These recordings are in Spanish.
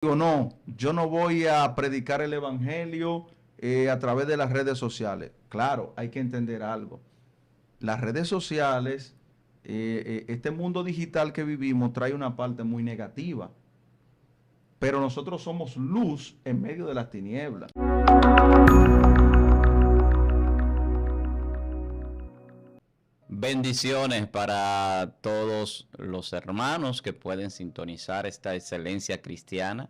Digo, no, yo no voy a predicar el evangelio a través de las redes sociales. Claro, hay que entender algo. Las redes sociales, este mundo digital que vivimos trae una parte muy negativa, pero nosotros somos luz en medio de las tinieblas. Bendiciones para todos los hermanos que pueden sintonizar esta excelencia cristiana.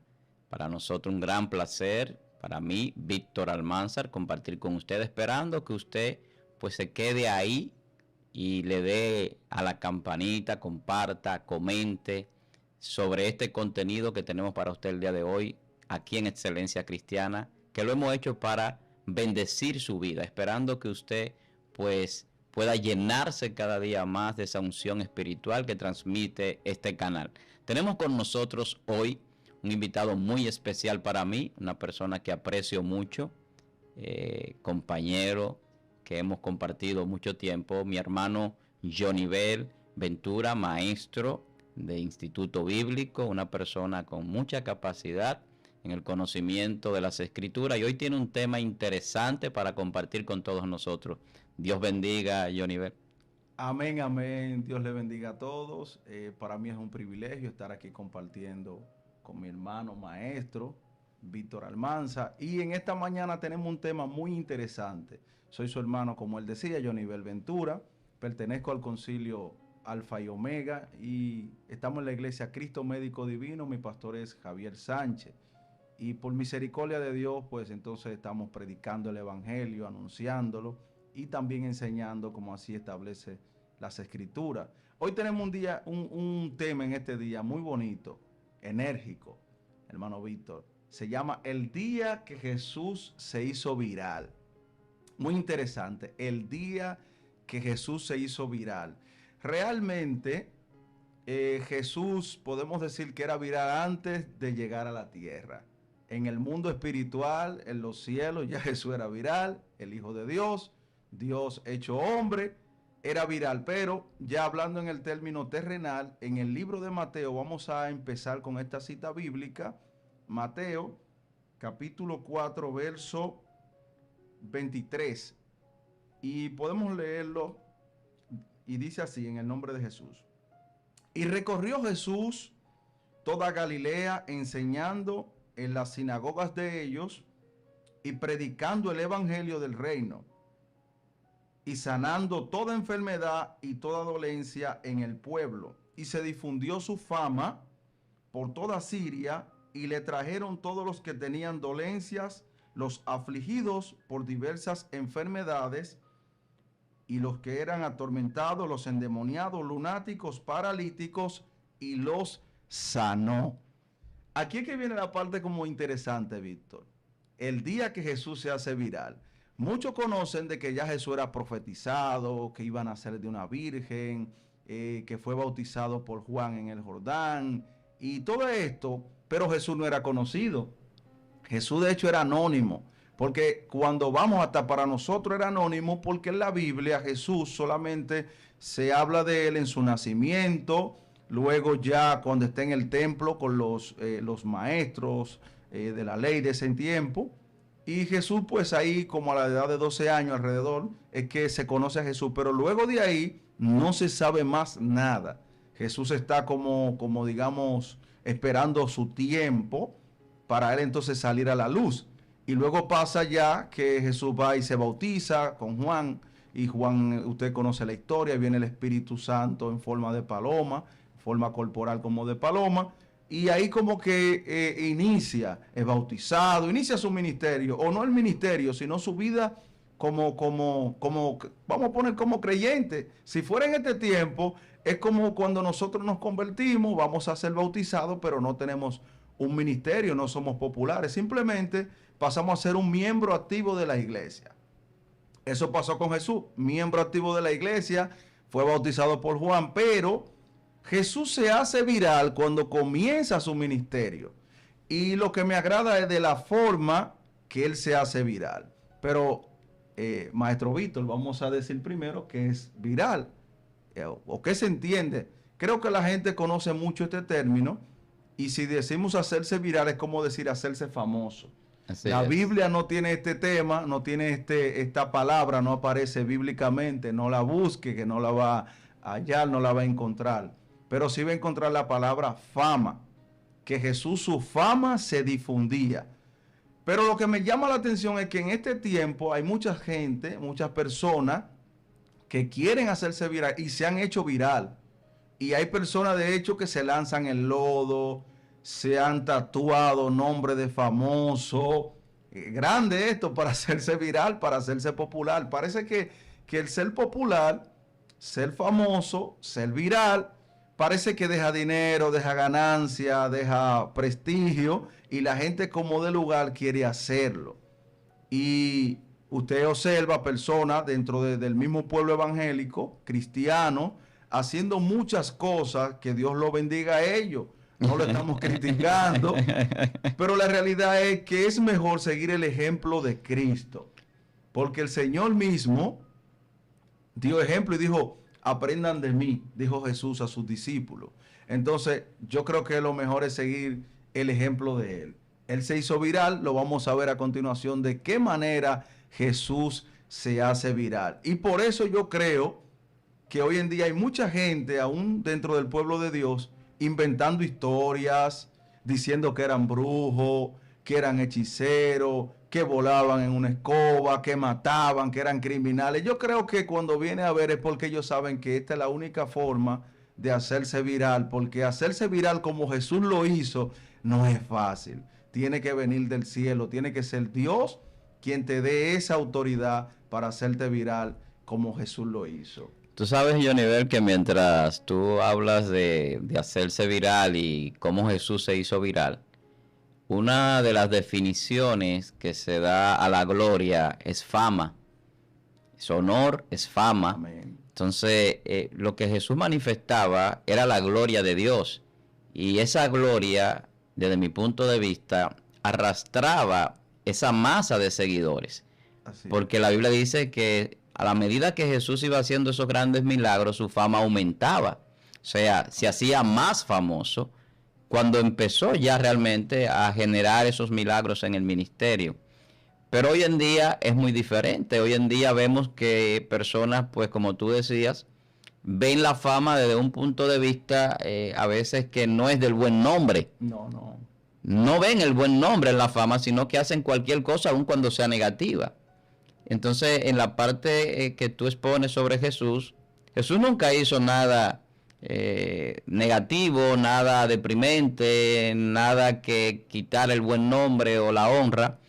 Para nosotros un gran placer, para mí, Víctor Almanzar, compartir con usted, esperando que usted pues se quede ahí y le dé a la campanita, comparta, comente sobre este contenido que tenemos para usted el día de hoy aquí en Excelencia Cristiana, que lo hemos hecho para bendecir su vida, esperando que usted pues pueda llenarse cada día más de esa unción espiritual que transmite este canal. Tenemos con nosotros hoy un invitado muy especial para mí, una persona que aprecio mucho, compañero que hemos compartido mucho tiempo, mi hermano Jonivel Ventura, maestro de Instituto Bíblico, una persona con mucha capacidad en el conocimiento de las Escrituras, y hoy tiene un tema interesante para compartir con todos nosotros. Dios bendiga, Jonivel. Amén, amén. Dios le bendiga a todos. Para mí es un privilegio estar aquí compartiendo con mi hermano maestro, Víctor Almanza. Y en esta mañana tenemos un tema muy interesante. Soy su hermano, como él decía, Jonivel Ventura. Pertenezco al concilio Alfa y Omega y estamos en la iglesia Cristo Médico Divino. Mi pastor es Javier Sánchez. Y por misericordia de Dios, pues entonces estamos predicando el evangelio, anunciándolo y también enseñando como así establece las escrituras. Hoy tenemos un tema en este día muy bonito, enérgico, hermano Víctor. Se llama El día que Jesús se hizo viral. Muy interesante, el día que Jesús se hizo viral. Realmente Jesús podemos decir que era viral antes de llegar a la tierra. En el mundo espiritual, en los cielos, ya Jesús era viral, el Hijo de Dios, Dios hecho hombre, era viral. Pero ya hablando en el término terrenal, en el libro de Mateo, vamos a empezar con esta cita bíblica. Mateo, capítulo 4, verso 23. Y podemos leerlo y dice así en el nombre de Jesús. Y recorrió Jesús toda Galilea enseñando en las sinagogas de ellos y predicando el evangelio del reino y sanando toda enfermedad y toda dolencia en el pueblo. Y se difundió su fama por toda Siria y le trajeron todos los que tenían dolencias, los afligidos por diversas enfermedades y los que eran atormentados, los endemoniados, lunáticos, paralíticos, y los sanó. Aquí es que viene la parte como interesante, Víctor. El día que Jesús se hace viral. Muchos conocen de que ya Jesús era profetizado, que iba a nacer de una virgen, que fue bautizado por Juan en el Jordán, y todo esto, pero Jesús no era conocido. Jesús de hecho era anónimo, porque cuando vamos hasta para nosotros era anónimo, porque en la Biblia Jesús solamente se habla de él en su nacimiento, luego ya cuando está en el templo con los maestros de la ley de ese tiempo, y Jesús pues ahí como a la edad de 12 años alrededor es que se conoce a Jesús, pero luego de ahí no se sabe más nada. Jesús está como digamos esperando su tiempo para él entonces salir a la luz. Y luego pasa ya que Jesús va y se bautiza con Juan, y Juan, usted conoce la historia, viene el Espíritu Santo en forma de paloma, forma corporal como de paloma, y ahí como que es bautizado, inicia su ministerio, o no el ministerio, sino su vida vamos a poner como creyente. Si fuera en este tiempo, es como cuando nosotros nos convertimos, vamos a ser bautizados, pero no tenemos un ministerio, no somos populares, simplemente pasamos a ser un miembro activo de la iglesia. Eso pasó con Jesús, miembro activo de la iglesia, fue bautizado por Juan, pero Jesús se hace viral cuando comienza su ministerio. Y lo que me agrada es de la forma que él se hace viral. Pero, maestro Víctor, vamos a decir primero que es viral, o qué se entiende. Creo que la gente conoce mucho este término Y si decimos hacerse viral es como decir hacerse famoso. La es. Biblia no tiene este tema, no tiene esta palabra, no aparece bíblicamente, no la busque, que no la va a hallar, no la va a encontrar. Pero sí va a encontrar la palabra fama, que Jesús, su fama se difundía. Pero lo que me llama la atención es que en este tiempo hay mucha gente, muchas personas que quieren hacerse viral y se han hecho viral. Y hay personas de hecho que se lanzan el lodo, se han tatuado nombre de famoso. Grande esto para hacerse viral, para hacerse popular. Parece que el ser popular, ser famoso, ser viral, parece que deja dinero, deja ganancia, deja prestigio y la gente como de lugar quiere hacerlo. Y usted observa personas dentro del mismo pueblo evangélico, cristiano, haciendo muchas cosas, que Dios lo bendiga a ellos. No lo estamos criticando, pero la realidad es que es mejor seguir el ejemplo de Cristo, porque el Señor mismo dio ejemplo y dijo, aprendan de mí, dijo Jesús a sus discípulos. Entonces, yo creo que lo mejor es seguir el ejemplo de Él. Él se hizo viral, lo vamos a ver a continuación de qué manera Jesús se hace viral. Y por eso yo creo que hoy en día hay mucha gente, aún dentro del pueblo de Dios, inventando historias, diciendo que eran brujos, que eran hechiceros, que volaban en una escoba, que mataban, que eran criminales. Yo creo que cuando viene a ver es porque ellos saben que esta es la única forma de hacerse viral, porque hacerse viral como Jesús lo hizo no es fácil. Tiene que venir del cielo, tiene que ser Dios quien te dé esa autoridad para hacerte viral como Jesús lo hizo. Tú sabes, Jonivel, que mientras tú hablas de hacerse viral y cómo Jesús se hizo viral, una de las definiciones que se da a la gloria es fama, es honor, es fama. Amén. Entonces, lo que Jesús manifestaba era la gloria de Dios. Y esa gloria, desde mi punto de vista, arrastraba esa masa de seguidores. Así. Porque la Biblia dice que a la medida que Jesús iba haciendo esos grandes milagros, su fama aumentaba. O sea, se hacía más famoso cuando empezó ya realmente a generar esos milagros en el ministerio. Pero hoy en día es muy diferente. Hoy en día vemos que personas, pues como tú decías, ven la fama desde un punto de vista a veces que no es del buen nombre. No ven el buen nombre en la fama, sino que hacen cualquier cosa aun cuando sea negativa. Entonces, en la parte que tú expones sobre Jesús, Jesús nunca hizo nada negativo, nada deprimente, nada que quitar el buen nombre o la honra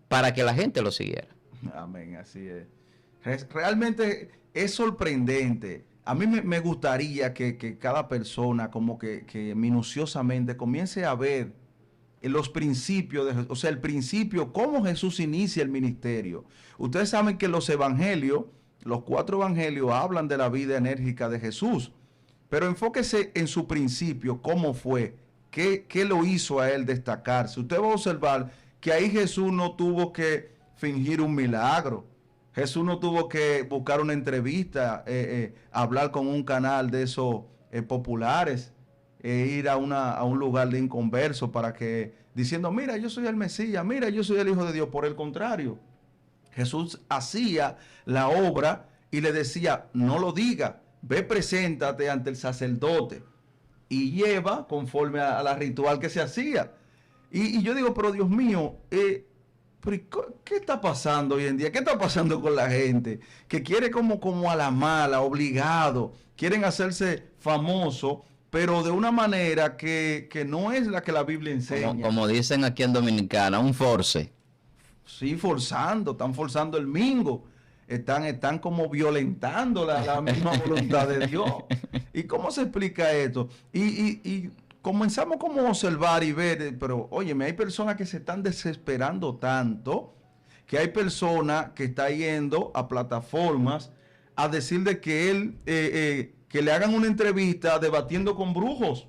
para que la gente lo siguiera. Amén, así es. Realmente es sorprendente. A mí me gustaría que cada persona como que minuciosamente comience a ver los principios, o sea, el principio, cómo Jesús inicia el ministerio. Ustedes saben que los evangelios, los 4 evangelios hablan de la vida enérgica de Jesús, pero enfóquese en su principio, cómo fue, qué lo hizo a él destacarse. Usted va a observar que ahí Jesús no tuvo que fingir un milagro. Jesús no tuvo que buscar una entrevista, hablar con un canal de esos populares, ir a un lugar de inconverso para que, diciendo, mira, yo soy el Mesías, mira, yo soy el Hijo de Dios. Por el contrario, Jesús hacía la obra y le decía, no lo diga, ve, preséntate ante el sacerdote y lleva conforme a la ritual que se hacía. Y yo digo, pero Dios mío, ¿qué está pasando hoy en día? ¿Qué está pasando con la gente? Que quiere como a la mala, obligado, quieren hacerse famoso, pero de una manera que no es la que la Biblia enseña. Como dicen aquí en Dominicana, un force. Sí, están forzando el mingo, están como violentando la misma voluntad de Dios. ¿Y cómo se explica esto? Y comenzamos como a observar y ver, pero óyeme, hay personas que se están desesperando tanto, que hay personas que están yendo a plataformas a decir de que él, que le hagan una entrevista debatiendo con brujos,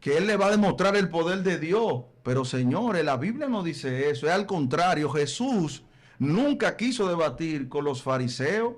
que él le va a demostrar el poder de Dios. Pero señores, la Biblia no dice eso, es al contrario. Jesús nunca quiso debatir con los fariseos.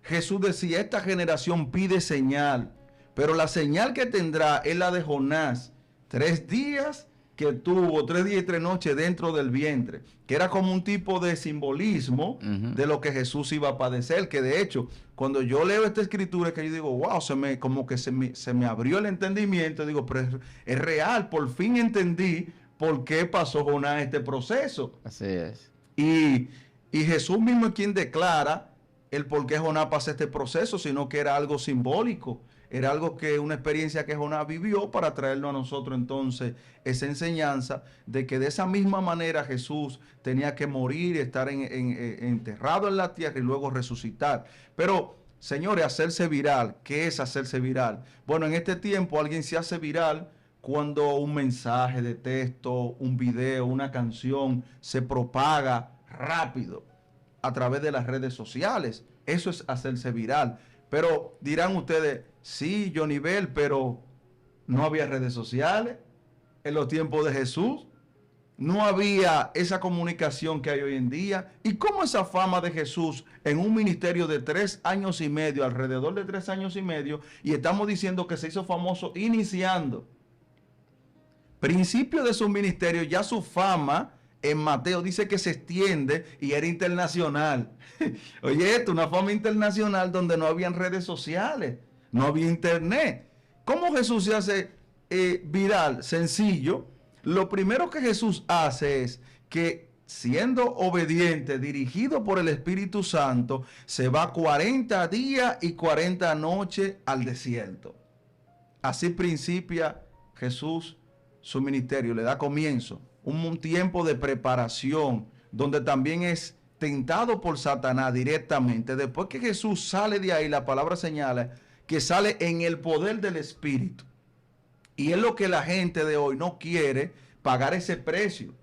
Jesús decía, esta generación pide señal, pero la señal que tendrá es la de Jonás. 3 días que tuvo, 3 días y 3 noches dentro del vientre, que era como un tipo de simbolismo de lo que Jesús iba a padecer, que de hecho, cuando yo leo esta escritura, que yo digo, wow, como que se me abrió el entendimiento, digo, pero es real, por fin entendí por qué pasó Jonás este proceso. Así es. Y Jesús mismo es quien declara el por qué Jonás pasa este proceso, sino que era algo simbólico. Era algo que, una experiencia que Jonás vivió para traernos a nosotros entonces esa enseñanza de que de esa misma manera Jesús tenía que morir, estar enterrado en la tierra y luego resucitar. Pero, señores, hacerse viral, ¿qué es hacerse viral? Bueno, en este tiempo alguien se hace viral cuando un mensaje de texto, un video, una canción se propaga rápido a través de las redes sociales. Eso es hacerse viral. Pero dirán ustedes, sí, Johnny Bell, pero no había redes sociales en los tiempos de Jesús. No había esa comunicación que hay hoy en día. ¿Y cómo esa fama de Jesús en un ministerio de 3 años y medio, alrededor de 3 años y medio, y estamos diciendo que se hizo famoso iniciando? Principio de su ministerio, ya su fama en Mateo dice que se extiende y era internacional. Oye, esto, una fama internacional donde no habían redes sociales, no había internet. ¿Cómo Jesús se hace viral? Sencillo. Lo primero que Jesús hace es que, siendo obediente, dirigido por el Espíritu Santo, se va 40 días y 40 noches al desierto. Así principia Jesús su ministerio, le da comienzo, un tiempo de preparación, donde también es tentado por Satanás directamente. Después que Jesús sale de ahí, la palabra señala que sale en el poder del Espíritu. Y es lo que la gente de hoy no quiere, pagar ese precio.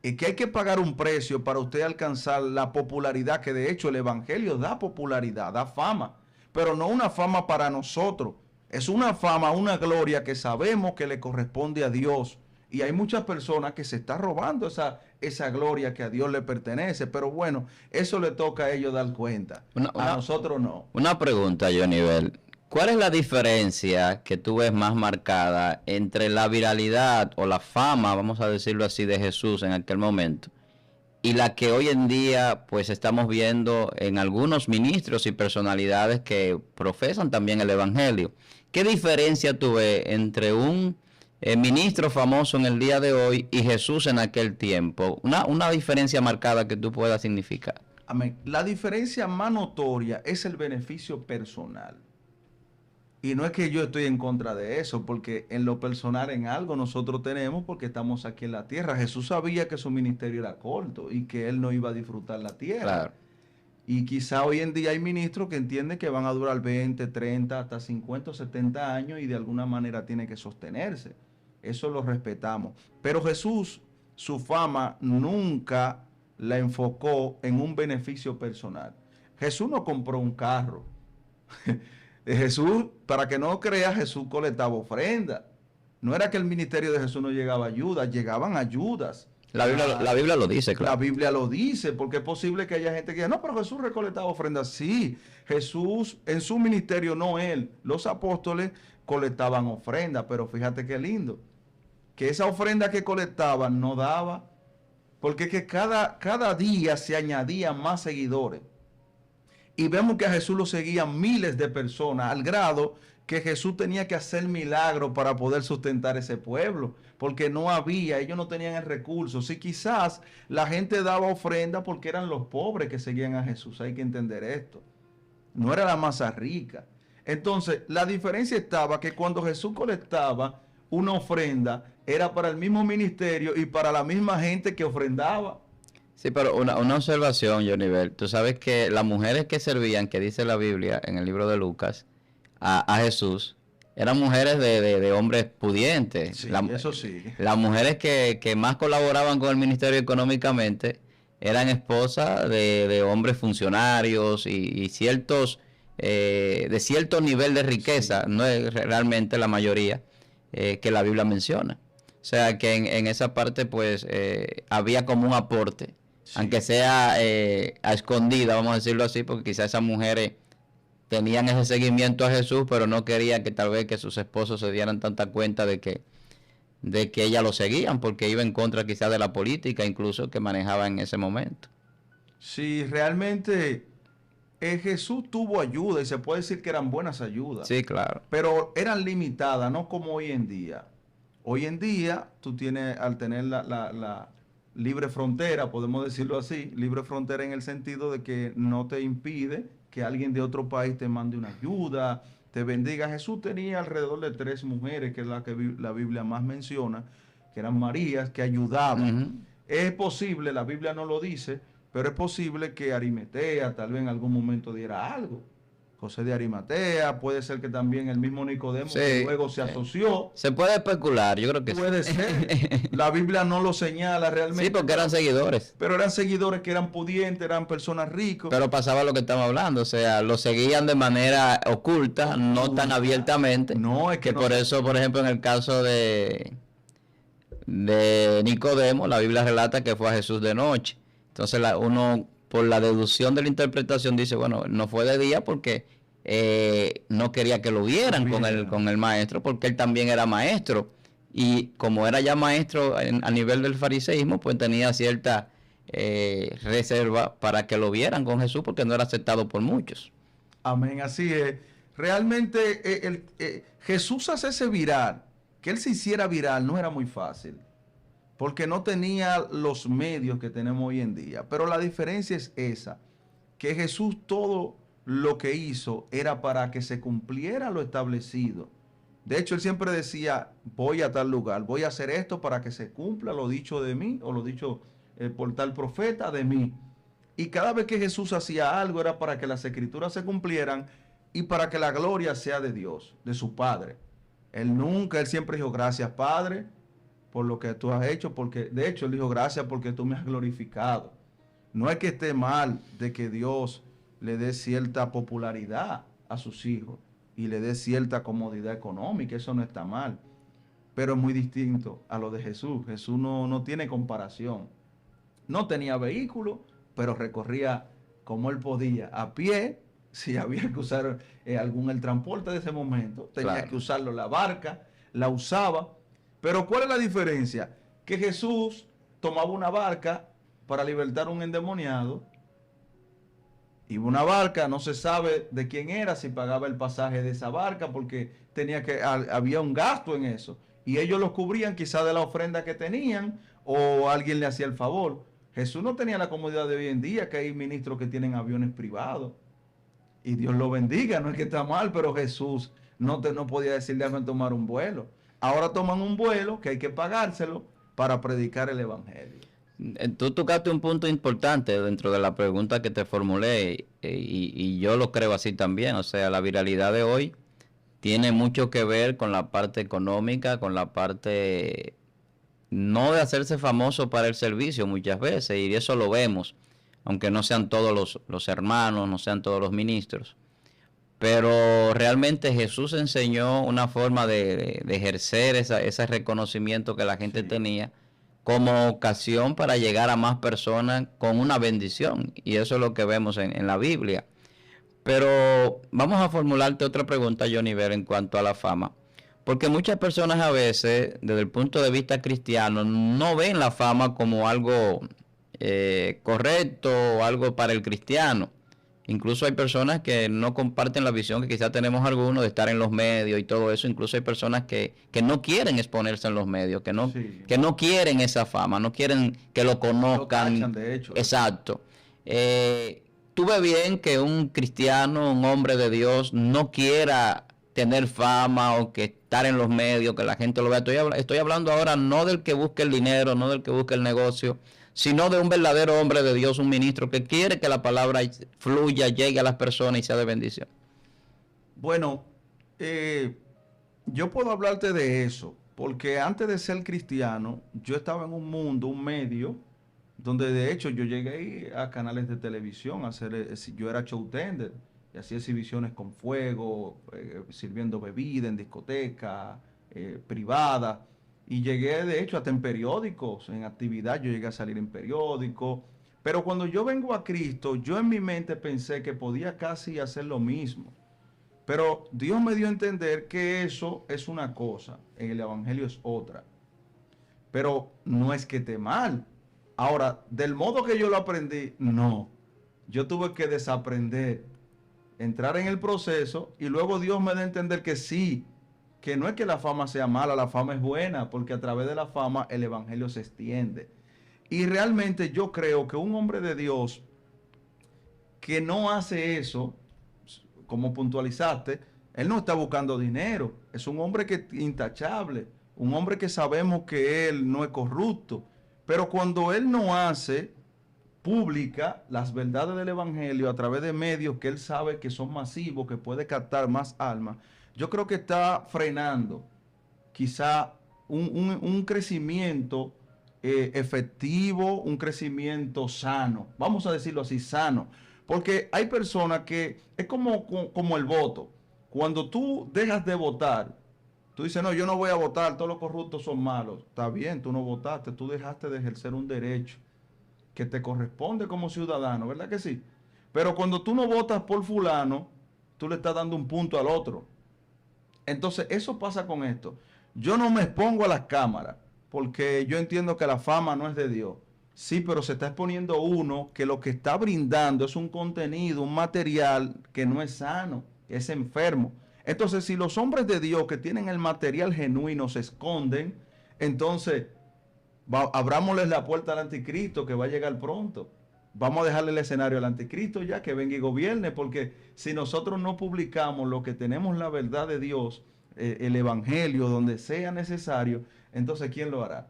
Y que hay que pagar un precio para usted alcanzar la popularidad, que de hecho el Evangelio da popularidad, da fama, pero no una fama para nosotros. Es una fama, una gloria que sabemos que le corresponde a Dios. Y hay muchas personas que se están robando esa gloria que a Dios le pertenece. Pero bueno, eso le toca a ellos dar cuenta. A nosotros no. Una pregunta, Johnny Bell. ¿Cuál es la diferencia que tú ves más marcada entre la viralidad o la fama, vamos a decirlo así, de Jesús en aquel momento, y la que hoy en día pues estamos viendo en algunos ministros y personalidades que profesan también el Evangelio? ¿Qué diferencia tú ves entre un ministro famoso en el día de hoy y Jesús en aquel tiempo? Una diferencia marcada que tú puedas significar. Amén. La diferencia más notoria es el beneficio personal. Y no es que yo estoy en contra de eso, porque en lo personal en algo nosotros tenemos porque estamos aquí en la tierra. Jesús sabía que su ministerio era corto y que él no iba a disfrutar la tierra. Claro. Y quizá hoy en día hay ministros que entienden que van a durar 20, 30, hasta 50 o 70 años y de alguna manera tiene que sostenerse. Eso lo respetamos. Pero Jesús, su fama nunca la enfocó en un beneficio personal. Jesús no compró un carro. Jesús, para que no crea, Jesús colectaba ofrenda. No era que el ministerio de Jesús no llegaba ayudas, llegaban ayudas. La Biblia lo dice, claro. La Biblia lo dice, porque es posible que haya gente que diga, no, pero Jesús recolectaba ofrendas. Sí, Jesús en su ministerio, no él, los apóstoles colectaban ofrendas, pero fíjate qué lindo, que esa ofrenda que colectaban no daba, porque es que cada día se añadían más seguidores. Y vemos que a Jesús lo seguían miles de personas, al grado que Jesús tenía que hacer milagros para poder sustentar ese pueblo, porque no había, ellos no tenían el recurso. Si quizás la gente daba ofrenda porque eran los pobres que seguían a Jesús, hay que entender esto. No era la masa rica. Entonces, la diferencia estaba que cuando Jesús colectaba una ofrenda, era para el mismo ministerio y para la misma gente que ofrendaba. Sí, pero una observación, Johnny Bell. Tú sabes que las mujeres que servían, que dice la Biblia en el libro de Lucas, a Jesús, eran mujeres de hombres pudientes. Sí, eso sí. Las mujeres que más colaboraban con el ministerio económicamente eran esposas de hombres funcionarios y ciertos de cierto nivel de riqueza, sí. No es realmente la mayoría que la Biblia menciona. O sea que en esa parte pues había como un aporte. Sí. Aunque sea a escondida, vamos a decirlo así, porque quizás esas mujeres tenían ese seguimiento a Jesús, pero no querían que tal vez que sus esposos se dieran tanta cuenta de que de que ella lo seguían porque iba en contra quizás de la política incluso que manejaba en ese momento. Sí, realmente Jesús tuvo ayuda y se puede decir que eran buenas ayudas, Sí, claro. pero eran limitadas, no como hoy en día. Hoy en día tú tienes, al tener la libre frontera, podemos decirlo así, libre frontera en el sentido de que no te impide que alguien de otro país te mande una ayuda, te bendiga. Jesús tenía alrededor de 3 mujeres, que es la que la Biblia más menciona, que eran Marías, que ayudaban. Ujú. Es posible, la Biblia no lo dice, pero es posible que Arimatea tal vez en algún momento diera algo. José de Arimatea, puede ser que también el mismo Nicodemo que Sí, luego se asoció. se puede especular, yo creo que sí. Puede ser. La Biblia no lo señala realmente. Sí, porque eran seguidores. Pero eran seguidores que eran pudientes, eran personas ricos. Pero pasaba lo que estamos hablando, o sea, lo seguían de manera oculta, no tan abiertamente. No, es que no por eso, por ejemplo, en el caso de Nicodemo, la Biblia relata que fue a Jesús de noche. Entonces uno, por la deducción de la interpretación, dice, bueno, no fue de día porque no quería que lo vieran con el maestro, porque él también era maestro. Y como era ya maestro a nivel del fariseísmo, pues tenía cierta reserva para que lo vieran con Jesús, porque no era aceptado por muchos. Amén, así es. Realmente Jesús hacerse viral, que él se hiciera viral, no era muy fácil, porque no tenía los medios que tenemos hoy en día. Pero la diferencia es esa, que Jesús todo lo que hizo era para que se cumpliera lo establecido. De hecho, él siempre decía, voy a tal lugar, voy a hacer esto para que se cumpla lo dicho de mí, o lo dicho por tal profeta de mí. Y cada vez que Jesús hacía algo era para que las escrituras se cumplieran y para que la gloria sea de Dios, de su Padre. Él siempre dijo, gracias Padre, por lo que tú has hecho, porque de hecho él dijo, gracias porque tú me has glorificado. No es que esté mal de que Dios le dé cierta popularidad a sus hijos y le dé cierta comodidad económica, eso no está mal, pero es muy distinto a lo de Jesús. Jesús no tiene comparación. No tenía vehículo, pero recorría como él podía, a pie, si había que usar el transporte de ese momento, tenía que usarlo, la barca, la usaba. Pero ¿cuál es la diferencia? Que Jesús tomaba una barca para libertar a un endemoniado, y una barca, no se sabe de quién era, si pagaba el pasaje de esa barca, porque había un gasto en eso, y ellos lo cubrían quizás de la ofrenda que tenían, o alguien le hacía el favor. Jesús no tenía la comodidad de hoy en día, que hay ministros que tienen aviones privados, y Dios lo bendiga, no es que está mal, pero Jesús no podía decir, déjame tomar un vuelo. Ahora toman un vuelo que hay que pagárselo para predicar el evangelio. Tú tocaste un punto importante dentro de la pregunta que te formulé y yo lo creo así también. O sea, la viralidad de hoy tiene mucho que ver con la parte económica, con la parte no de hacerse famoso para el servicio muchas veces, y eso lo vemos, aunque no sean todos los hermanos, no sean todos los ministros. Pero realmente Jesús enseñó una forma de ejercer ese reconocimiento que la gente tenía como ocasión para llegar a más personas con una bendición. Y eso es lo que vemos en la Biblia. Pero vamos a formularte otra pregunta, Johnny Ver, en cuanto a la fama. Porque muchas personas a veces, desde el punto de vista cristiano, no ven la fama como algo correcto o algo para el cristiano. Incluso hay personas que no comparten la visión que quizás tenemos algunos de estar en los medios y todo eso. Incluso hay personas que no quieren exponerse en los medios, que no quieren esa fama, no quieren que lo conozcan. Lo tachan, de hecho. Exacto. ¿Tú ves bien que un cristiano, un hombre de Dios, no quiera tener fama o que estar en los medios, que la gente lo vea? Estoy hablando ahora no del que busque el dinero, no del que busque el negocio, sino de un verdadero hombre de Dios, un ministro que quiere que la palabra fluya, llegue a las personas y sea de bendición. Bueno, yo puedo hablarte de eso, porque antes de ser cristiano, yo estaba en un mundo, un medio, donde de hecho yo llegué a canales de televisión, yo era showtender, y hacía exhibiciones con fuego, sirviendo bebida en discotecas privadas. Y llegué, de hecho, hasta en periódicos, en actividad, yo llegué a salir en periódicos. Pero cuando yo vengo a Cristo, yo en mi mente pensé que podía casi hacer lo mismo. Pero Dios me dio a entender que eso es una cosa, en el Evangelio es otra. pero no es que esté mal. Ahora, del modo que yo lo aprendí, no. Yo tuve que desaprender, entrar en el proceso y luego Dios me da a entender que sí, que no es que la fama sea mala, la fama es buena, porque a través de la fama el evangelio se extiende. Y realmente yo creo que un hombre de Dios que no hace eso, como puntualizaste, él no está buscando dinero, es un hombre que intachable, un hombre que sabemos que él no es corrupto, pero cuando él no hace pública las verdades del evangelio a través de medios que él sabe que son masivos, que puede captar más almas, yo creo que está frenando quizá un crecimiento efectivo, un crecimiento sano, vamos a decirlo así, sano, porque hay personas que es como el voto. Cuando tú dejas de votar, tú dices, no, yo no voy a votar, todos los corruptos son malos. Está bien, tú no votaste, tú dejaste de ejercer un derecho que te corresponde como ciudadano, ¿verdad que sí? Pero cuando tú no votas por fulano, tú le estás dando un punto al otro. Entonces, eso pasa con esto. Yo no me expongo a las cámaras, porque yo entiendo que la fama no es de Dios. Sí, pero se está exponiendo uno que lo que está brindando es un contenido, un material que no es sano, que es enfermo. Entonces, si los hombres de Dios que tienen el material genuino se esconden, entonces abrámosles la puerta al anticristo que va a llegar pronto. Vamos a dejarle el escenario al anticristo ya que venga y gobierne, porque si nosotros no publicamos lo que tenemos la verdad de Dios, el evangelio, donde sea necesario, entonces ¿quién lo hará?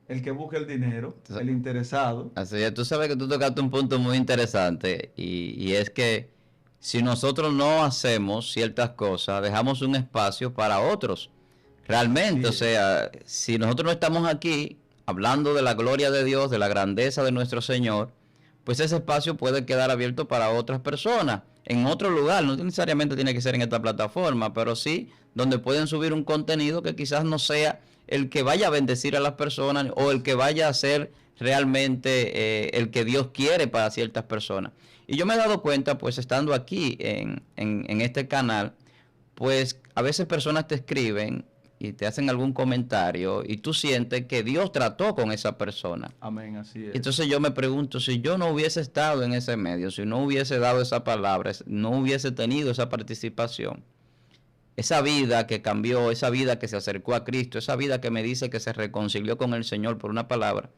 El que busque el dinero, el interesado. Así es, tú sabes que tú tocaste un punto muy interesante y es que si nosotros no hacemos ciertas cosas, dejamos un espacio para otros. Realmente, o sea, si nosotros no estamos aquí hablando de la gloria de Dios, de la grandeza de nuestro Señor, pues ese espacio puede quedar abierto para otras personas, en otro lugar, no necesariamente tiene que ser en esta plataforma, pero sí donde pueden subir un contenido que quizás no sea el que vaya a bendecir a las personas o el que vaya a ser realmente el que Dios quiere para ciertas personas. Y yo me he dado cuenta, pues estando aquí en este canal, pues a veces personas te escriben y te hacen algún comentario y tú sientes que Dios trató con esa persona. Amén, así es. Entonces yo me pregunto, si yo no hubiese estado en ese medio, si no hubiese dado esa palabra, no hubiese tenido esa participación, esa vida que cambió, esa vida que se acercó a Cristo, esa vida que me dice que se reconcilió con el Señor por una palabra,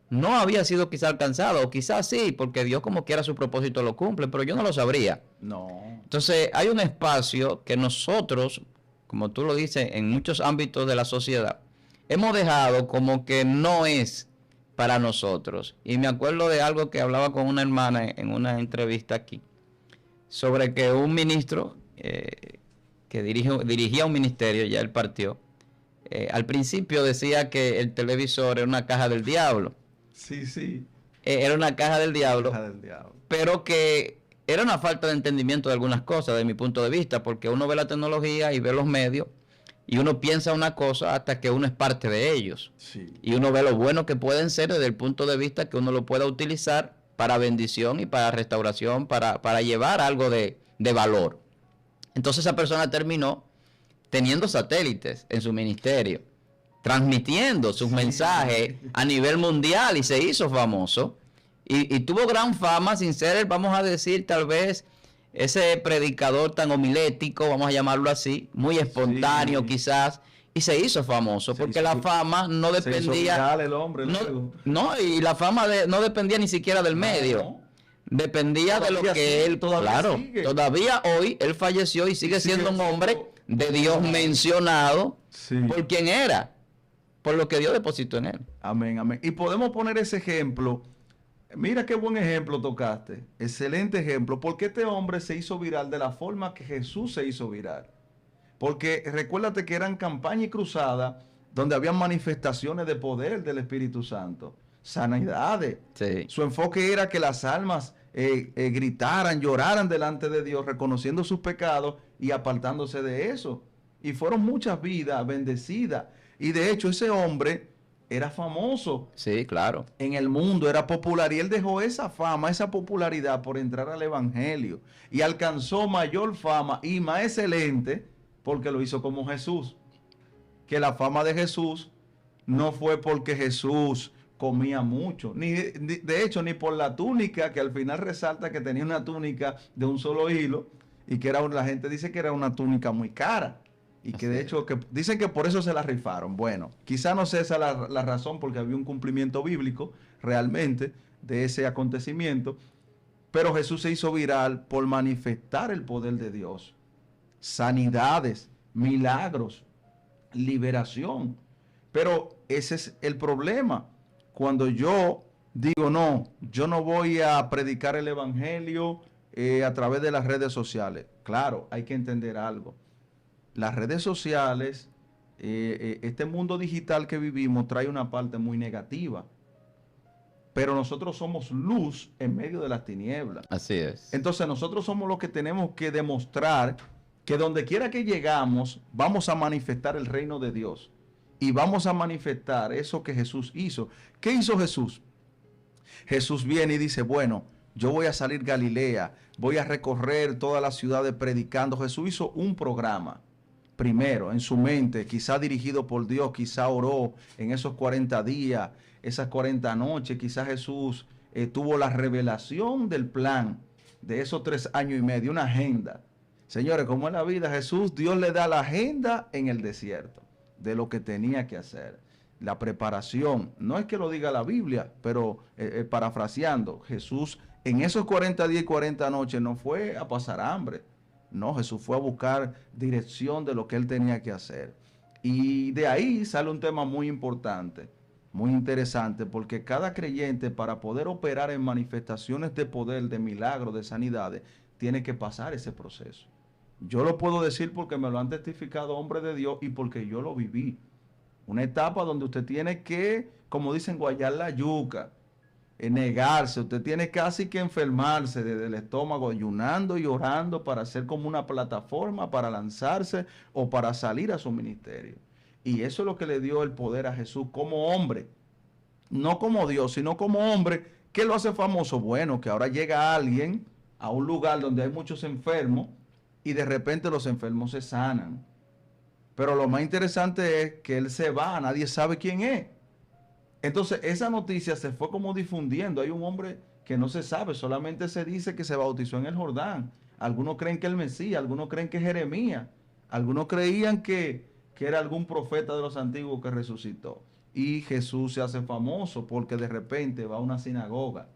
no había sido quizá alcanzado, o quizás sí, porque Dios como quiera su propósito lo cumple, pero yo no lo sabría. No. Entonces hay un espacio que nosotros, como tú lo dices, en muchos ámbitos de la sociedad, hemos dejado como que no es para nosotros. Y me acuerdo de algo que hablaba con una hermana en una entrevista aquí, sobre que un ministro que dirigía un ministerio, ya él partió, al principio decía que el televisor era una caja del diablo. Sí, sí. Era una caja del diablo, Caja del diablo. pero que era una falta de entendimiento de algunas cosas, de mi punto de vista, porque uno ve la tecnología y ve los medios, y uno piensa una cosa hasta que uno es parte de ellos. Sí. Y uno ve lo bueno que pueden ser desde el punto de vista que uno lo pueda utilizar para bendición y para restauración, para llevar algo de valor. Entonces esa persona terminó teniendo satélites en su ministerio, transmitiendo sus mensajes a nivel mundial y se hizo famoso. Y tuvo gran fama sin ser, vamos a decir, tal vez ese predicador tan homilético, vamos a llamarlo así, muy espontáneo quizás, y se hizo famoso porque la fama no dependía. Se hizo viral el hombre, no, y la fama no dependía ni siquiera del medio. Dependía de lo que él, claro, todavía hoy él falleció y sigue siendo un hombre de Dios mencionado por quien era, por lo que Dios depositó en él. Amén, amén. Y podemos poner ese ejemplo. Mira qué buen ejemplo tocaste. Excelente ejemplo. Porque este hombre se hizo viral de la forma que Jesús se hizo viral. Porque recuérdate que eran campaña y cruzada donde habían manifestaciones de poder del Espíritu Santo. Sanidades. Sí. Su enfoque era que las almas gritaran, lloraran delante de Dios, reconociendo sus pecados y apartándose de eso. Y fueron muchas vidas bendecidas. Y de hecho ese hombre era famoso. Sí, claro. En el mundo era popular y él dejó esa fama, esa popularidad por entrar al evangelio y alcanzó mayor fama y más excelente porque lo hizo como Jesús. Que la fama de Jesús no fue porque Jesús comía mucho, de hecho, ni por la túnica, que al final resalta que tenía una túnica de un solo hilo, y que la gente dice que era una túnica muy cara, y que de hecho, que dicen que por eso se la rifaron. Bueno, quizá no sea esa la razón, porque había un cumplimiento bíblico realmente de ese acontecimiento, pero Jesús se hizo viral por manifestar el poder de Dios, sanidades, milagros, liberación. Pero ese es el problema. Cuando yo digo, no, yo no voy a predicar el evangelio a través de las redes sociales. Claro, hay que entender algo. Las redes sociales, este mundo digital que vivimos trae una parte muy negativa. Pero nosotros somos luz en medio de las tinieblas. Así es. Entonces nosotros somos los que tenemos que demostrar que donde quiera que llegamos, vamos a manifestar el reino de Dios. Y vamos a manifestar eso que Jesús hizo. ¿Qué hizo Jesús? Jesús viene y dice, bueno, yo voy a salir Galilea, voy a recorrer todas las ciudades predicando. Jesús hizo un programa, primero, en su mente, quizá dirigido por Dios, quizá oró en esos 40 días, esas 40 noches, quizá Jesús tuvo la revelación del plan de esos 3 años y medio, una agenda. Señores, como es la vida, Jesús, Dios le da la agenda en el desierto de lo que tenía que hacer. La preparación, no es que lo diga la Biblia, pero parafraseando, Jesús en esos 40 días y 40 noches no fue a pasar hambre. No, Jesús fue a buscar dirección de lo que él tenía que hacer. Y de ahí sale un tema muy importante, muy interesante, porque cada creyente, para poder operar en manifestaciones de poder, de milagros, de sanidades, tiene que pasar ese proceso. Yo lo puedo decir porque me lo han testificado hombres de Dios y porque yo lo viví. Una etapa donde usted tiene que, como dicen, guayar la yuca, negarse. Usted tiene casi que enfermarse desde el estómago, ayunando y orando para hacer como una plataforma para lanzarse o para salir a su ministerio. Y eso es lo que le dio el poder a Jesús como hombre. No como Dios, sino como hombre. ¿Qué lo hace famoso? Bueno, que ahora llega alguien a un lugar donde hay muchos enfermos y de repente los enfermos se sanan. Pero lo más interesante es que él se va, nadie sabe quién es. Entonces esa noticia se fue como difundiendo. Hay un hombre que no se sabe, solamente se dice que se bautizó en el Jordán. Algunos creen que es el Mesías, algunos creen que es Jeremías, algunos creían que era algún profeta de los antiguos que resucitó. Y Jesús se hace famoso porque de repente va a una sinagoga.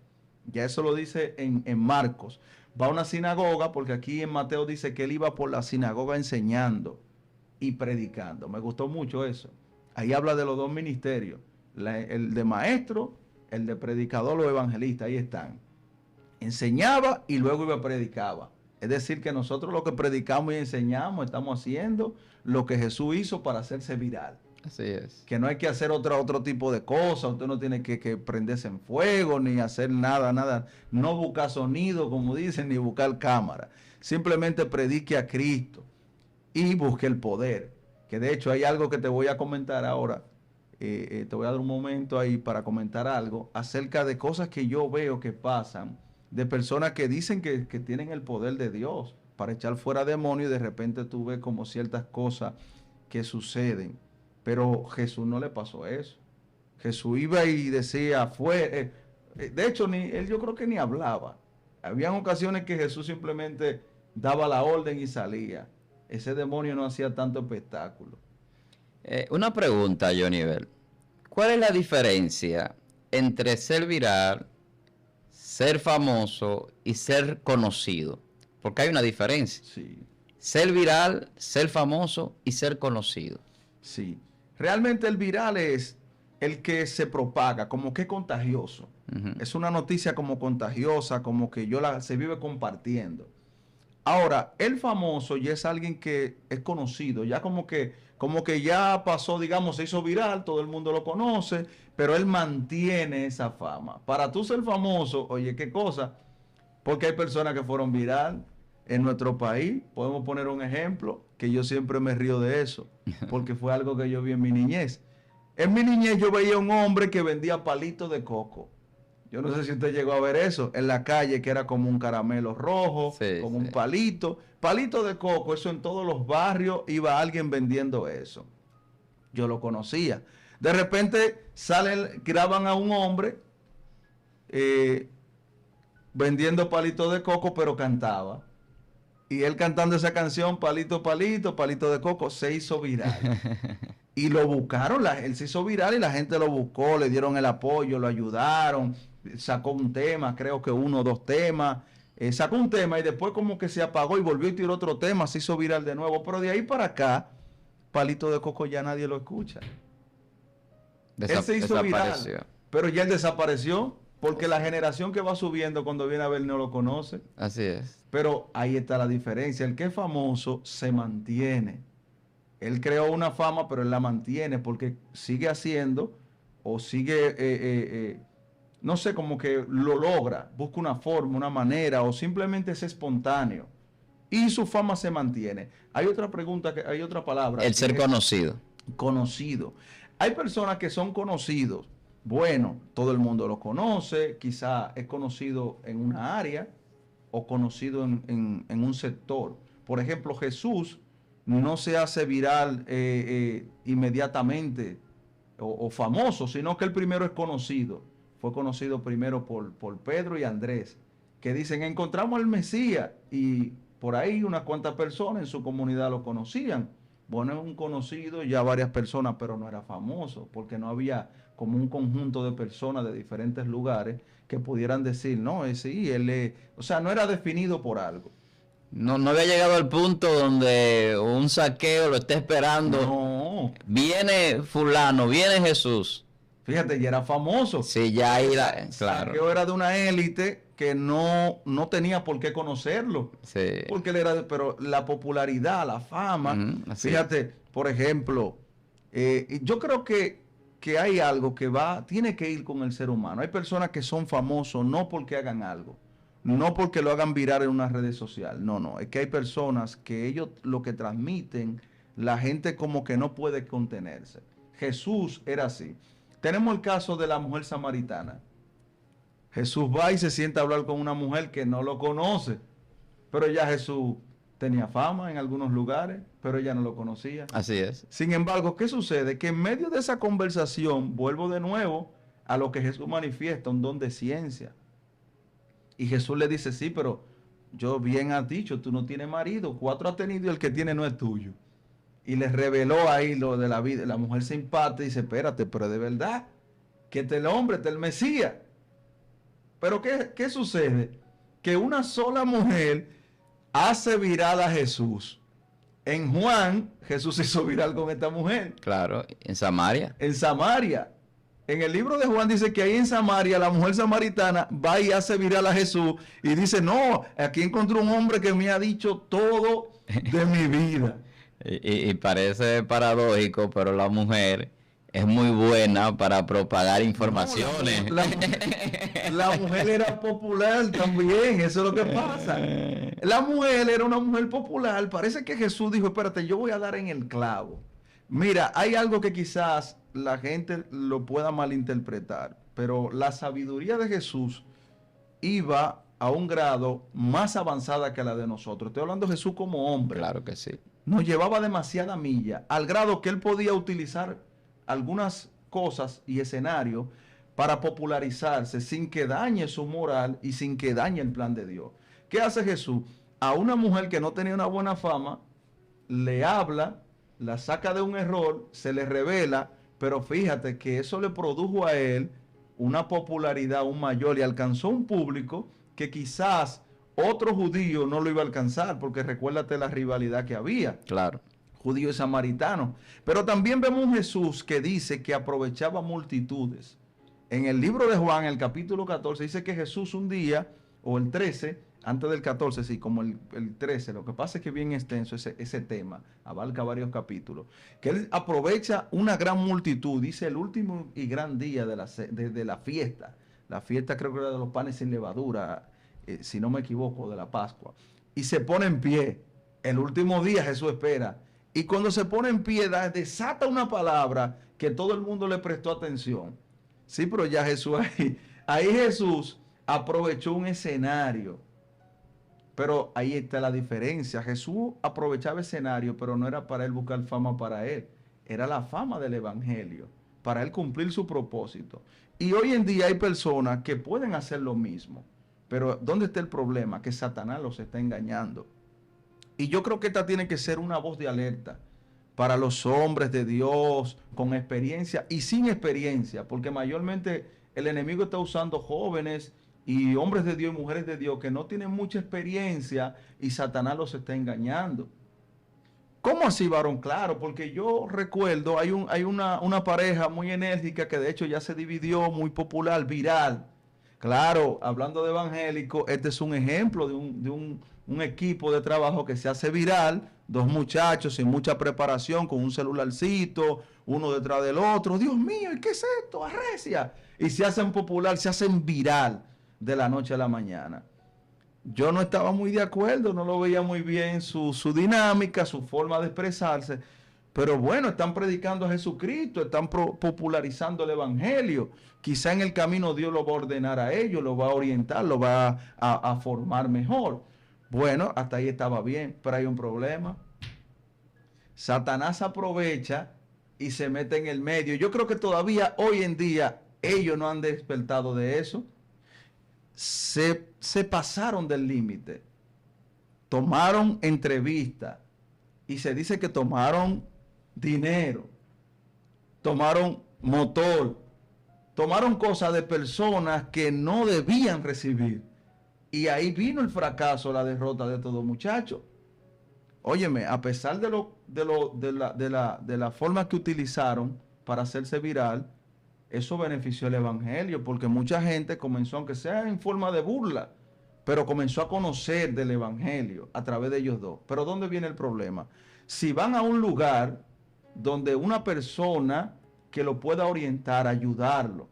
Ya eso lo dice en Marcos. Va a una sinagoga porque aquí en Mateo dice que él iba por la sinagoga enseñando y predicando. Me gustó mucho eso. Ahí habla de los dos ministerios, el de maestro, el de predicador o evangelista. Ahí están. Enseñaba y luego iba predicaba. Es decir, que nosotros lo que predicamos y enseñamos estamos haciendo lo que Jesús hizo para hacerse viral. Así es. Que no hay que hacer otro tipo de cosas. Usted no tiene que prenderse en fuego ni hacer nada. No buscar sonido, como dicen, ni buscar cámara. Simplemente predique a Cristo y busque el poder. Que de hecho hay algo que te voy a comentar ahora. Te voy a dar un momento ahí para comentar algo acerca de cosas que yo veo que pasan, de personas que dicen que tienen el poder de Dios para echar fuera demonios y de repente tú ves como ciertas cosas que suceden. Pero Jesús no le pasó eso. Jesús iba y decía, de hecho, yo creo que ni hablaba. Habían ocasiones que Jesús simplemente daba la orden y salía. Ese demonio no hacía tanto espectáculo. Una pregunta, Johnny Bell. ¿Cuál es la diferencia entre ser viral, ser famoso y ser conocido? Porque hay una diferencia. Sí. Ser viral, ser famoso y ser conocido. Sí. Realmente el viral es el que se propaga, como que es contagioso. Es una noticia como contagiosa, como que se vive compartiendo. Ahora, el famoso ya es alguien que es conocido, ya como que ya pasó, digamos, se hizo viral, todo el mundo lo conoce, pero él mantiene esa fama. Para tú ser famoso, oye, qué cosa, porque hay personas que fueron viral en nuestro país. Podemos poner un ejemplo, que yo siempre me río de eso, porque fue algo que yo vi en mi niñez. En mi niñez yo veía un hombre que vendía palitos de coco. Yo no sé si usted llegó a ver eso en la calle, que era como un caramelo rojo, sí, con un palito de coco. Eso en todos los barrios iba alguien vendiendo eso. Yo lo conocía. De repente graban a un hombre vendiendo palitos de coco, pero cantaba. Y él cantando esa canción, palito, palito, palito de coco, se hizo viral. Y lo buscaron, él se hizo viral y la gente lo buscó, le dieron el apoyo, lo ayudaron, sacó un tema, creo que 1 o 2 temas, sacó un tema y después como que se apagó y volvió y tiró otro tema, se hizo viral de nuevo, pero de ahí para acá, Palito de Coco ya nadie lo escucha. Él se hizo viral, pero ya él desapareció, porque la generación que va subiendo cuando viene a ver no lo conoce. Así es. Pero ahí está la diferencia, el que es famoso se mantiene. Él creó una fama, pero él la mantiene porque sigue haciendo o sigue, no sé, como que lo logra, busca una forma, una manera o simplemente es espontáneo y su fama se mantiene. Hay otra pregunta, hay otra palabra. El ser conocido. Conocido. Hay personas que son conocidos. Bueno, todo el mundo lo conoce, quizá es conocido en una área o conocido en un sector. Por ejemplo, Jesús no se hace viral inmediatamente o famoso, sino que el primero es conocido. Fue conocido primero por Pedro y Andrés, que dicen, encontramos al Mesías, y por ahí unas cuantas personas en su comunidad lo conocían. Bueno, es un conocido, ya varias personas, pero no era famoso, porque no había como un conjunto de personas de diferentes lugares que pudieran decir, no, sí, o sea, no era definido por algo. No había llegado al punto donde un saqueo lo esté esperando. No. Viene fulano, viene Jesús. Fíjate, ya era famoso. Sí, ya ahí claro. Saqueo era de una élite que no tenía por qué conocerlo. Sí. Porque él era, pero la popularidad, la fama. Fíjate, por ejemplo, yo creo que hay algo que tiene que ir con el ser humano. Hay personas que son famosos no porque hagan algo, no porque lo hagan viral en una red social. No, es que hay personas que ellos lo que transmiten, la gente como que no puede contenerse. Jesús era así. Tenemos el caso de la mujer samaritana. Jesús va y se sienta a hablar con una mujer que no lo conoce, pero ya Jesús tenía fama en algunos lugares, pero ella no lo conocía. Así es. Sin embargo, ¿qué sucede? Que en medio de esa conversación, vuelvo de nuevo a lo que Jesús manifiesta, un don de ciencia. Y Jesús le dice, sí, pero yo bien has dicho, tú no tienes marido, 4 has tenido y el que tiene no es tuyo. Y le reveló ahí lo de la vida. La mujer se impacta y dice, espérate, pero de verdad, que el hombre, el Mesías. Pero ¿qué sucede? Que una sola mujer hace viral a Jesús. En Juan, Jesús se hizo viral con esta mujer. Claro, en Samaria. En Samaria. En el libro de Juan dice que ahí en Samaria la mujer samaritana va y hace viral a Jesús y dice, no, aquí encontré un hombre que me ha dicho todo de mi vida. Y parece paradójico, pero la mujer es muy buena para propagar informaciones. No, la mujer era popular también, eso es lo que pasa. La mujer era una mujer popular. Parece que Jesús dijo, espérate, yo voy a dar en el clavo. Mira, hay algo que quizás la gente lo pueda malinterpretar, pero la sabiduría de Jesús iba a un grado más avanzada que la de nosotros. Estoy hablando de Jesús como hombre. Claro que sí. Nos llevaba demasiada milla, al grado que él podía utilizar algunas cosas y escenarios para popularizarse sin que dañe su moral y sin que dañe el plan de Dios. ¿Qué hace Jesús? A una mujer que no tenía una buena fama, le habla, la saca de un error, se le revela, pero fíjate que eso le produjo a él una popularidad aún mayor y alcanzó un público que quizás otro judío no lo iba a alcanzar, porque recuérdate la rivalidad que había. Claro. Judío y samaritano. Pero también vemos un Jesús que dice que aprovechaba multitudes. En el libro de Juan, el capítulo 14, dice que Jesús un día, o el 13, antes del 14, sí, como el 13, lo que pasa es que es bien extenso ese tema, abarca varios capítulos, que él aprovecha una gran multitud, dice el último y gran día de la fiesta. La fiesta creo que era de los panes sin levadura, si no me equivoco, de la Pascua. Y se pone en pie. El último día Jesús espera. Y cuando se pone en pie, desata una palabra que todo el mundo le prestó atención. Sí, pero ya Jesús ahí Jesús aprovechó un escenario. Pero ahí está la diferencia. Jesús aprovechaba escenario, pero no era para él buscar fama para él. Era la fama del evangelio. para él cumplir su propósito. Y hoy en día hay personas que pueden hacer lo mismo. Pero ¿dónde está el problema? Que Satanás los está engañando. Y yo creo que esta tiene que ser una voz de alerta para los hombres de Dios con experiencia y sin experiencia, porque mayormente el enemigo está usando jóvenes y hombres de Dios y mujeres de Dios que no tienen mucha experiencia y Satanás los está engañando. ¿Cómo así, varón? Claro, porque yo recuerdo, hay una pareja muy enérgica que de hecho ya se dividió, muy popular, viral. Claro, hablando de evangélico, este es un ejemplo de un equipo de trabajo que se hace viral, dos muchachos sin mucha preparación, con un celularcito, uno detrás del otro. Dios mío, ¿y qué es esto? Arrecia. Y se hacen popular, se hacen viral de la noche a la mañana. Yo no estaba muy de acuerdo, no lo veía muy bien su dinámica, su forma de expresarse. Pero bueno, están predicando a Jesucristo, están popularizando el Evangelio. Quizá en el camino Dios lo va a ordenar a ellos, lo va a orientar, lo va a formar mejor. Bueno, hasta ahí estaba bien, pero hay un problema. Satanás aprovecha y se mete en el medio. Yo creo que todavía hoy en día ellos no han despertado de eso. Se pasaron del límite. Tomaron entrevista y se dice que tomaron dinero, tomaron motor, tomaron cosas de personas que no debían recibir. Y ahí vino el fracaso, la derrota de estos dos muchachos. Óyeme, a pesar de la forma que utilizaron para hacerse viral, eso benefició el evangelio, porque mucha gente comenzó, aunque sea en forma de burla, pero comenzó a conocer del evangelio a través de ellos dos. Pero ¿dónde viene el problema? Si van a un lugar donde una persona que lo pueda orientar, ayudarlo,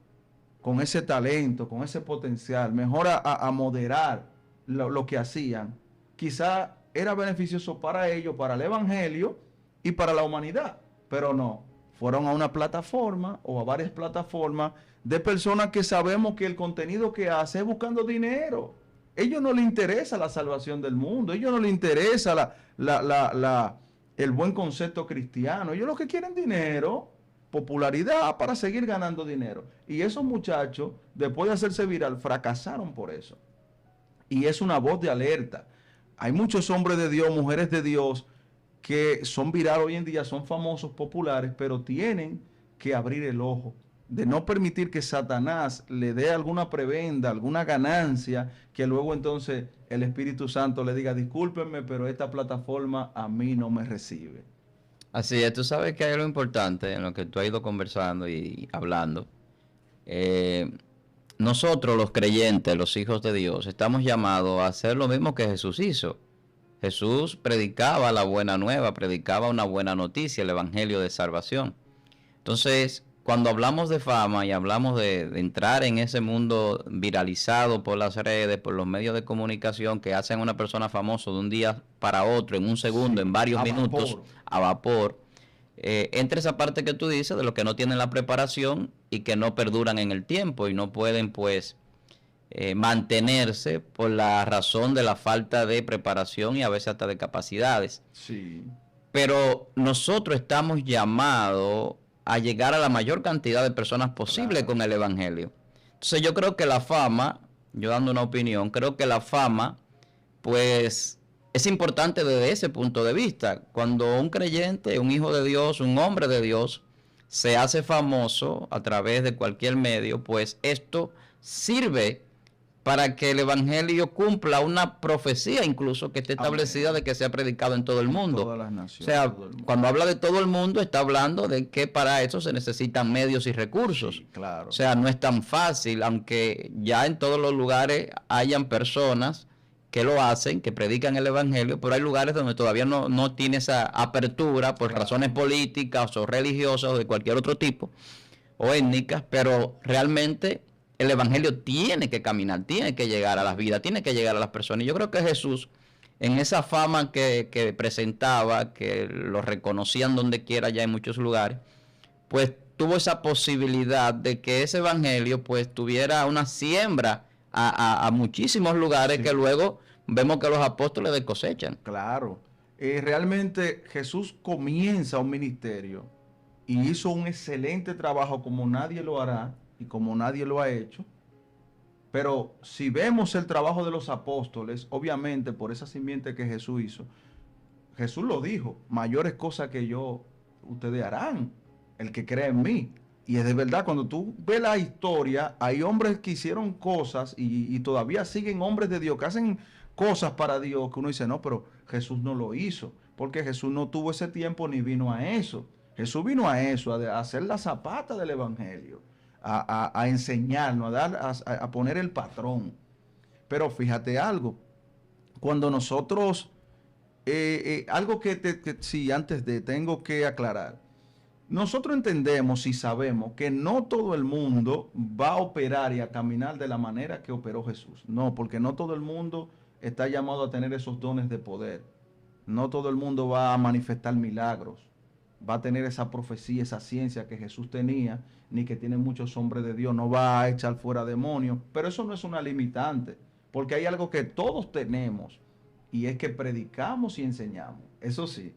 con ese talento, con ese potencial, mejor a moderar lo que hacían, quizá era beneficioso para ellos, para el evangelio y para la humanidad, pero no. Fueron a una plataforma o a varias plataformas de personas que sabemos que el contenido que hace es buscando dinero. A ellos no les interesa la salvación del mundo, a ellos no les interesa el buen concepto cristiano. Ellos lo que quieren dinero, popularidad para seguir ganando dinero. Y esos muchachos, después de hacerse viral, fracasaron por eso. Y es una voz de alerta. Hay muchos hombres de Dios, mujeres de Dios, que son virales hoy en día, son famosos, populares, pero tienen que abrir el ojo, de no permitir que Satanás le dé alguna prebenda, alguna ganancia, que luego entonces el Espíritu Santo le diga, discúlpenme, pero esta plataforma a mí no me recibe. Así es, tú sabes que hay algo importante en lo que tú has ido conversando y hablando. Nosotros los creyentes, los hijos de Dios, estamos llamados a hacer lo mismo que Jesús hizo. Jesús predicaba la buena nueva, predicaba una buena noticia, el evangelio de salvación. Entonces, cuando hablamos de fama y hablamos de entrar en ese mundo viralizado por las redes, por los medios de comunicación que hacen a una persona famosa de un día para otro, en un segundo, sí, en varios minutos, a vapor, entre esa parte que tú dices de los que no tienen la preparación y que no perduran en el tiempo y no pueden, pues, mantenerse por la razón de la falta de preparación y a veces hasta de capacidades. Sí. Pero nosotros estamos llamados a llegar a la mayor cantidad de personas posible, claro, con el evangelio. Entonces yo creo que la fama, yo dando una opinión, creo que la fama pues es importante desde ese punto de vista. Cuando un creyente, un hijo de Dios, un hombre de Dios se hace famoso a través de cualquier medio, pues esto sirve para que el evangelio cumpla una profecía incluso que esté establecida de que sea predicado en todo el mundo. Todas las naciones, o sea, cuando habla de todo el mundo, está hablando de que para eso se necesitan medios y recursos. Sí, claro. O sea, no es tan fácil, aunque ya en todos los lugares hayan personas que lo hacen, que predican el evangelio, pero hay lugares donde todavía no tiene esa apertura por razones políticas o religiosas o de cualquier otro tipo, o étnicas, pero realmente el evangelio tiene que caminar, tiene que llegar a las vidas, tiene que llegar a las personas. Y yo creo que Jesús, en esa fama que presentaba, que lo reconocían donde quiera ya en muchos lugares, pues tuvo esa posibilidad de que ese evangelio pues tuviera una siembra a muchísimos lugares, sí, que luego vemos que los apóstoles descosechan. Claro. Realmente Jesús comienza un ministerio y hizo un excelente trabajo como nadie lo hará y como nadie lo ha hecho. Pero si vemos el trabajo de los apóstoles, obviamente por esa simiente que Jesús hizo, Jesús lo dijo, mayores cosas que yo, ustedes harán, el que cree en mí. Y es de verdad, cuando tú ves la historia, hay hombres que hicieron cosas y todavía siguen hombres de Dios que hacen cosas para Dios que uno dice, no, pero Jesús no lo hizo, porque Jesús no tuvo ese tiempo ni vino a eso. Jesús vino a eso, a hacer la zapata del Evangelio, a enseñarnos, a poner el patrón. Pero fíjate algo, cuando nosotros, algo que sí, antes de, tengo que aclarar. Nosotros entendemos y sabemos que no todo el mundo va a operar y a caminar de la manera que operó Jesús. No, porque no todo el mundo está llamado a tener esos dones de poder. No todo el mundo va a manifestar milagros, va a tener esa profecía, esa ciencia que Jesús tenía, ni que tienen muchos hombres de Dios, no va a echar fuera demonios. Pero eso no es una limitante, porque hay algo que todos tenemos y es que predicamos y enseñamos. Eso sí.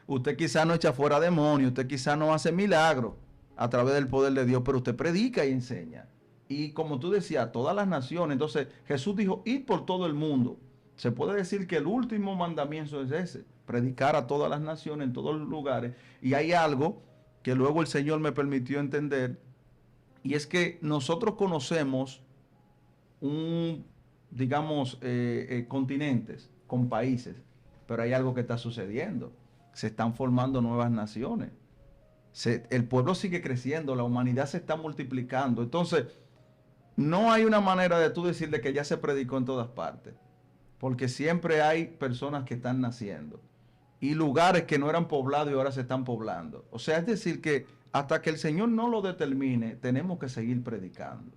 Usted quizá no echa fuera demonios, usted quizá no hace milagros a través del poder de Dios, pero usted predica y enseña. Y como tú decías, todas las naciones. Entonces Jesús dijo, id por todo el mundo. Se puede decir que el último mandamiento es ese, predicar a todas las naciones, en todos los lugares. Y hay algo que luego el Señor me permitió entender, y es que nosotros conocemos digamos, continentes con países, pero hay algo que está sucediendo. Se están formando nuevas naciones. El pueblo sigue creciendo, la humanidad se está multiplicando. Entonces, no hay una manera de tú decirle que ya se predicó en todas partes, porque siempre hay personas que están naciendo y lugares que no eran poblados y ahora se están poblando. O sea, es decir que hasta que el Señor no lo determine, tenemos que seguir predicando.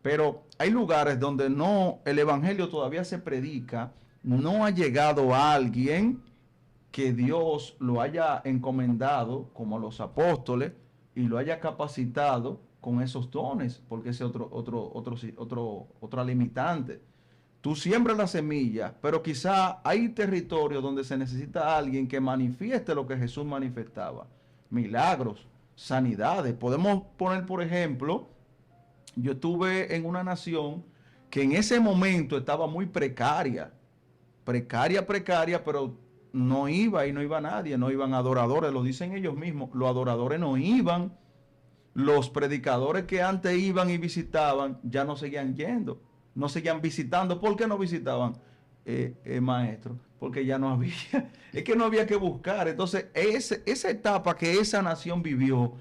Pero hay lugares donde no, el evangelio todavía se predica, no ha llegado a alguien que Dios lo haya encomendado como a los apóstoles y lo haya capacitado con esos dones, porque ese es otra limitante. Tú siembras la semilla, pero quizá hay territorios donde se necesita alguien que manifieste lo que Jesús manifestaba. Milagros, sanidades. Podemos poner, por ejemplo, yo estuve en una nación que en ese momento estaba muy precaria, pero no iba y no iba nadie, no iban adoradores, lo dicen ellos mismos, los adoradores no iban, los predicadores que antes iban y visitaban ya no seguían yendo, no seguían visitando. ¿Por qué no visitaban, maestro? Porque ya no había, es que no había que buscar. Entonces, esa etapa que esa nación vivió,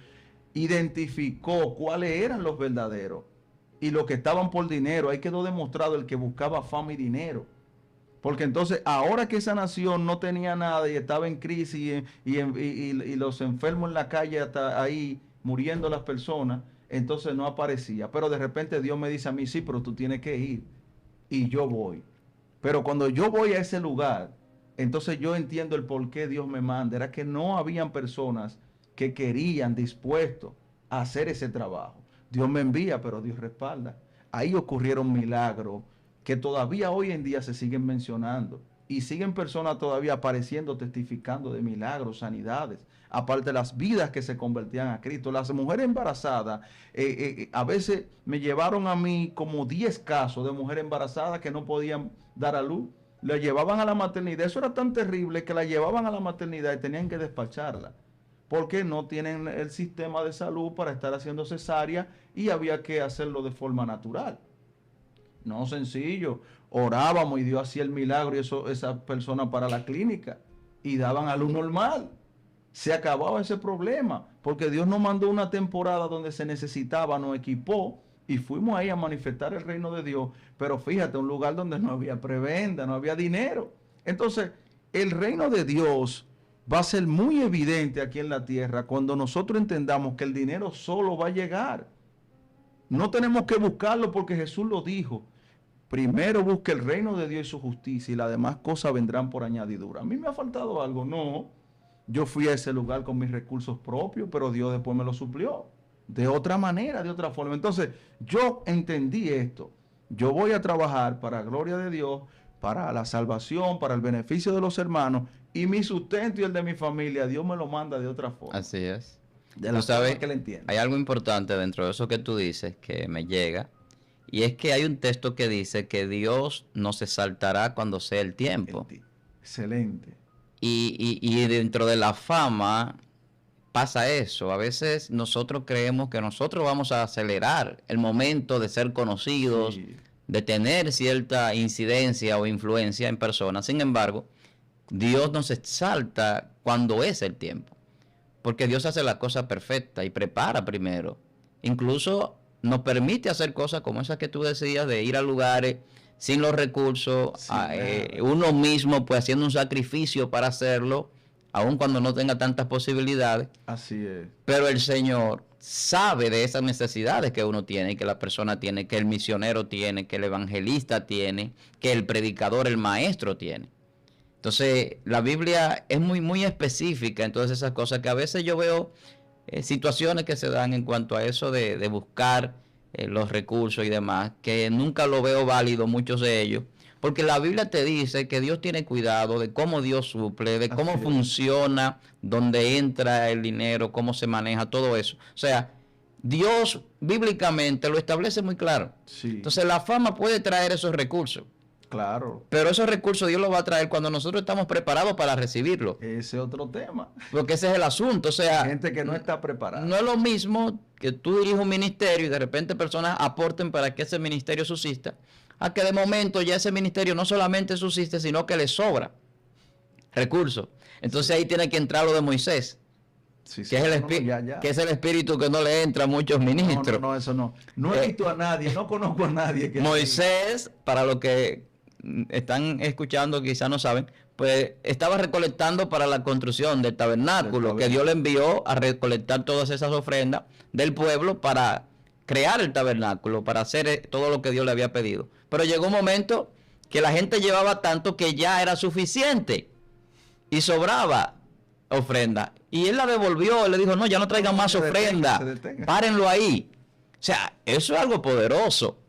identificó cuáles eran los verdaderos y los que estaban por dinero. Ahí quedó demostrado el que buscaba fama y dinero. Porque entonces, ahora que esa nación no tenía nada y estaba en crisis y los enfermos en la calle hasta ahí muriendo las personas, entonces no aparecía. Pero de repente Dios me dice a mí, sí, pero tú tienes que ir. Y yo voy. Pero cuando yo voy a ese lugar, entonces yo entiendo el por qué Dios me manda. Era que no habían personas que querían, dispuestos a hacer ese trabajo. Dios me envía, pero Dios respalda. Ahí ocurrieron milagros que todavía hoy en día se siguen mencionando y siguen personas todavía apareciendo, testificando de milagros, sanidades, aparte de las vidas que se convertían a Cristo. Las mujeres embarazadas, a veces me llevaron a mí como 10 casos de mujeres embarazadas que no podían dar a luz, la llevaban a la maternidad. Eso era tan terrible que la llevaban a la maternidad y tenían que despacharla, porque no tienen el sistema de salud para estar haciendo cesárea y había que hacerlo de forma natural. No, sencillo. Orábamos y Dios hacía el milagro y esa persona para la clínica y daban a luz normal. Se acababa ese problema porque Dios nos mandó una temporada donde se necesitaba, nos equipó y fuimos ahí a manifestar el reino de Dios. Pero fíjate, un lugar donde no había prebenda, no había dinero. Entonces, el reino de Dios va a ser muy evidente aquí en la tierra cuando nosotros entendamos que el dinero solo va a llegar. No tenemos que buscarlo porque Jesús lo dijo. Primero busque el reino de Dios y su justicia y las demás cosas vendrán por añadidura. ¿A mí me ha faltado algo? No. Yo fui a ese lugar con mis recursos propios, pero Dios después me lo suplió. De otra manera, de otra forma. Entonces, yo entendí esto. Yo voy a trabajar para la gloria de Dios, para la salvación, para el beneficio de los hermanos, y mi sustento y el de mi familia, Dios me lo manda de otra forma. Así es. De la forma que le entiendo. Hay algo importante dentro de eso que tú dices que me llega, y es que hay un texto que dice que Dios no se saltará cuando sea el tiempo. Excelente. Y dentro de la fama pasa eso. A veces nosotros creemos que nosotros vamos a acelerar el momento de ser conocidos, sí, de tener cierta incidencia o influencia en personas. Sin embargo, Dios nos exalta cuando es el tiempo. Porque Dios hace la cosa perfecta y prepara primero. Incluso nos permite hacer cosas como esas que tú decías, de ir a lugares sin los recursos, sí, uno mismo pues haciendo un sacrificio para hacerlo, aun cuando no tenga tantas posibilidades. Así es. Pero el Señor sabe de esas necesidades que uno tiene, que la persona tiene, que el misionero tiene, que el evangelista tiene, que el predicador, el maestro tiene. Entonces, la Biblia es muy específica en todas esas cosas, que a veces yo veo situaciones que se dan en cuanto a eso de buscar los recursos y demás, que nunca lo veo válido, muchos de ellos, porque la Biblia te dice que Dios tiene cuidado de cómo Dios suple, de cómo funciona, dónde entra el dinero, cómo se maneja, todo eso. O sea, Dios bíblicamente lo establece muy claro. Sí. Entonces, la fama puede traer esos recursos. Claro. Pero esos recursos Dios los va a traer cuando nosotros estamos preparados para recibirlo. Ese es otro tema. Porque ese es el asunto. O sea, hay gente que no está preparada. No es lo mismo que tú diriges un ministerio y de repente personas aporten para que ese ministerio subsista, a que de momento ya ese ministerio no solamente subsiste, sino que le sobra recursos. Entonces ahí tiene que entrar lo de Moisés. Sí, que, que es el espíritu que no le entra a muchos ministros. No, eso no. No he visto a nadie, no conozco a nadie. Que Moisés, para los que están escuchando, quizás no saben, pues estaba recolectando para la construcción del tabernáculo, que Dios le envió a recolectar todas esas ofrendas del pueblo para crear el tabernáculo, para hacer todo lo que Dios le había pedido. Pero llegó un momento que la gente llevaba tanto que ya era suficiente y sobraba ofrenda. Y él la devolvió, él le dijo, no, ya no traigan más ofrenda, párenlo ahí. O sea, eso es algo poderoso.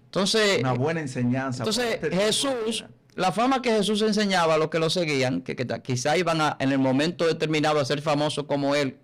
Entonces, una buena enseñanza. Entonces, Jesús, la fama que Jesús enseñaba a los que lo seguían, que quizá iban en el momento determinado a ser famosos como él,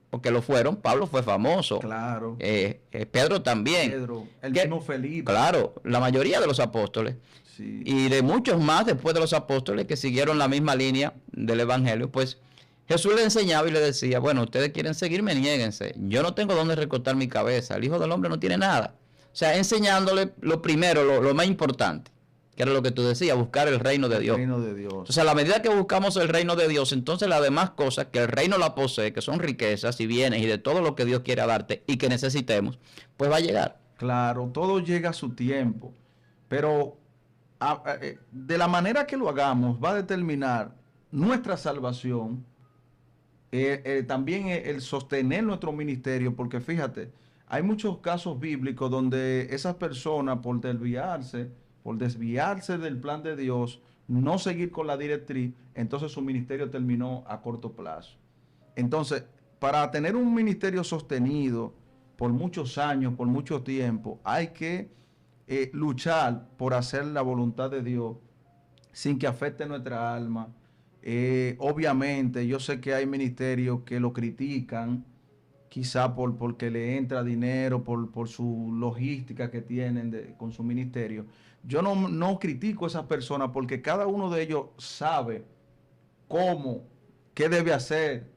porque lo fueron. Pablo fue famoso. Claro. Pedro también. Pedro, el mismo Felipe. Claro, la mayoría de los apóstoles. Sí. Y de muchos más después de los apóstoles que siguieron la misma línea del evangelio, pues Jesús le enseñaba y le decía, bueno, ustedes quieren seguirme, niéguense. Yo no tengo dónde recortar mi cabeza. El Hijo del Hombre no tiene nada. O sea, enseñándole lo primero, lo más importante, que era lo que tú decías, buscar el reino de Dios. El reino de Dios. O sea, a la medida que buscamos el reino de Dios, entonces las demás cosas que el reino la posee, que son riquezas y bienes y de todo lo que Dios quiere darte y que necesitemos, pues va a llegar. Claro, todo llega a su tiempo, pero de la manera que lo hagamos va a determinar nuestra salvación, también el sostener nuestro ministerio, porque fíjate, hay muchos casos bíblicos donde esas personas por desviarse del plan de Dios, no seguir con la directriz, entonces su ministerio terminó a corto plazo. Entonces, para tener un ministerio sostenido por muchos años, por mucho tiempo, hay que luchar por hacer la voluntad de Dios sin que afecte nuestra alma. Obviamente, yo sé que hay ministerios que lo critican, quizá porque le entra dinero, por su logística que tienen con su ministerio. Yo no critico a esas personas porque cada uno de ellos sabe cómo, qué debe hacer,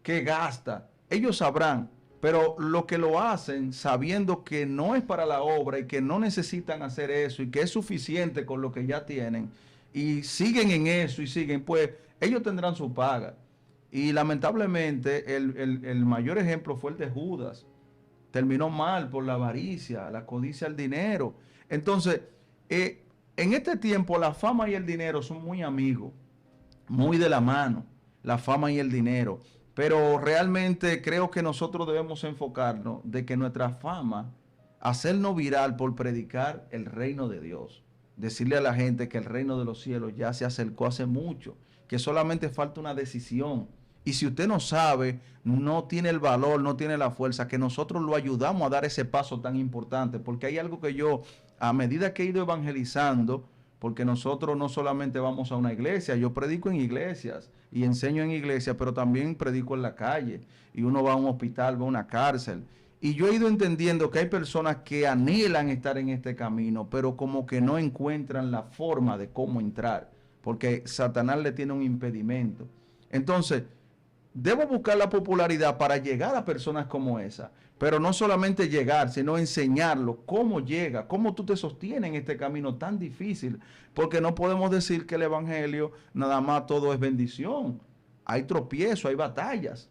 qué gasta. Ellos sabrán, pero lo que lo hacen sabiendo que no es para la obra y que no necesitan hacer eso y que es suficiente con lo que ya tienen y siguen en eso y siguen, pues ellos tendrán su paga. Y lamentablemente el mayor ejemplo fue el de Judas. Terminó mal por la avaricia, la codicia al dinero. Entonces, en este tiempo la fama y el dinero son muy amigos, muy de la mano, la fama y el dinero. Pero realmente creo que nosotros debemos enfocarnos de que nuestra fama, hacernos viral por predicar el reino de Dios. Decirle a la gente que el reino de los cielos ya se acercó hace mucho, que solamente falta una decisión. Y si usted no sabe, no tiene el valor, no tiene la fuerza, que nosotros lo ayudamos a dar ese paso tan importante. Porque hay algo que yo, a medida que he ido evangelizando, porque nosotros no solamente vamos a una iglesia, yo predico en iglesias y enseño en iglesias, pero también predico en la calle, y uno va a un hospital, va a una cárcel. Y yo he ido entendiendo que hay personas que anhelan estar en este camino, pero como que no encuentran la forma de cómo entrar, porque Satanás le tiene un impedimento. Entonces, debo buscar la popularidad para llegar a personas como esa, pero no solamente llegar, sino enseñarlo cómo llega, cómo tú te sostienes en este camino tan difícil, porque no podemos decir que el evangelio nada más todo es bendición. Hay tropiezos, hay batallas,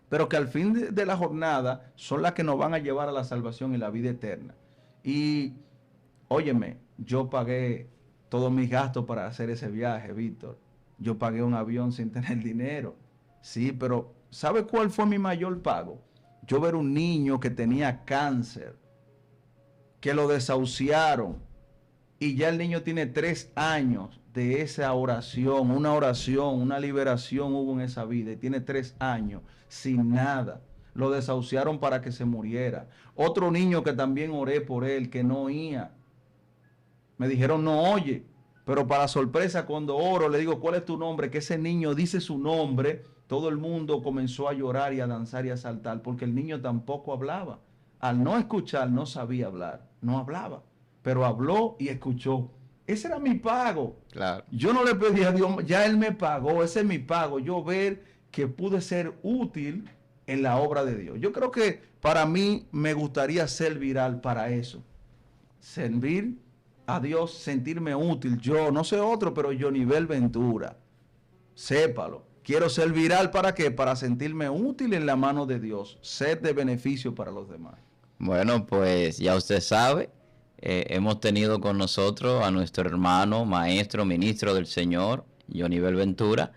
pero que al fin de la jornada son las que nos van a llevar a la salvación y la vida eterna. Y, óyeme, yo pagué todos mis gastos para hacer ese viaje, Víctor. Yo pagué un avión sin tener dinero. Sí, pero ¿sabe cuál fue mi mayor pago? Yo ver un niño que tenía cáncer, que lo desahuciaron, y ya el niño tiene 3 años de esa oración, una liberación hubo en esa vida, y tiene 3 años sin nada. Lo desahuciaron para que se muriera. Otro niño que también oré por él, que no oía. Me dijeron, no oye. Pero para sorpresa, cuando oro, le digo, ¿cuál es tu nombre? Que ese niño dice su nombre. Todo el mundo comenzó a llorar y a danzar y a saltar, porque el niño tampoco hablaba. Al no escuchar, no sabía hablar. No hablaba, pero habló y escuchó. Ese era mi pago. Claro. Yo no le pedí a Dios, ya Él me pagó, ese es mi pago. Yo ver que pude ser útil en la obra de Dios. Yo creo que para mí me gustaría ser viral para eso. Servir a Dios, sentirme útil. Yo, no sé otro, pero Yonivel Ventura. Sépalo. Quiero ser viral, ¿para qué? Para sentirme útil en la mano de Dios. Ser de beneficio para los demás. Bueno, pues ya usted sabe, hemos tenido con nosotros a nuestro hermano, maestro, ministro del Señor, Yonivel Ventura.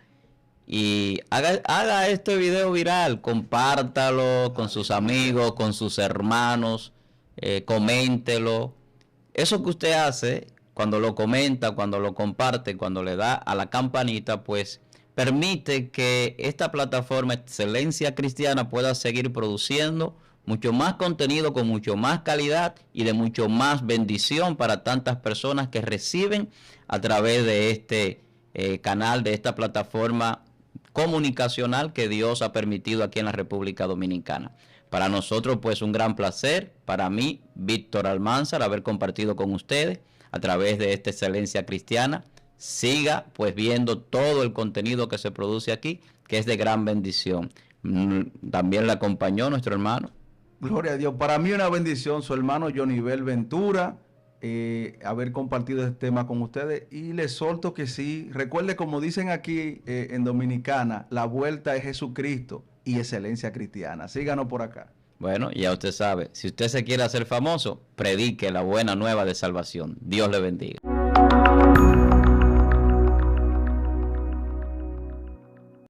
Y haga este video viral, compártalo con sus amigos, con sus hermanos, coméntelo. Eso que usted hace, cuando lo comenta, cuando lo comparte, cuando le da a la campanita, pues permite que esta plataforma Excelencia Cristiana pueda seguir produciendo mucho más contenido con mucho más calidad y de mucho más bendición para tantas personas que reciben a través de este canal, de esta plataforma comunicacional que Dios ha permitido aquí en la República Dominicana. Para nosotros, pues, un gran placer, para mí, Víctor Almanzar, haber compartido con ustedes a través de esta Excelencia Cristiana. Siga, pues, viendo todo el contenido que se produce aquí, que es de gran bendición. También le acompañó nuestro hermano. Gloria a Dios. Para mí una bendición, su hermano Yonivel Ventura, haber compartido este tema con ustedes, y les solto que sí, recuerde, como dicen aquí en Dominicana, la vuelta es Jesucristo y Excelencia Cristiana. Síganos por acá. Bueno, ya usted sabe, si usted se quiere hacer famoso, predique la buena nueva de salvación. Dios le bendiga.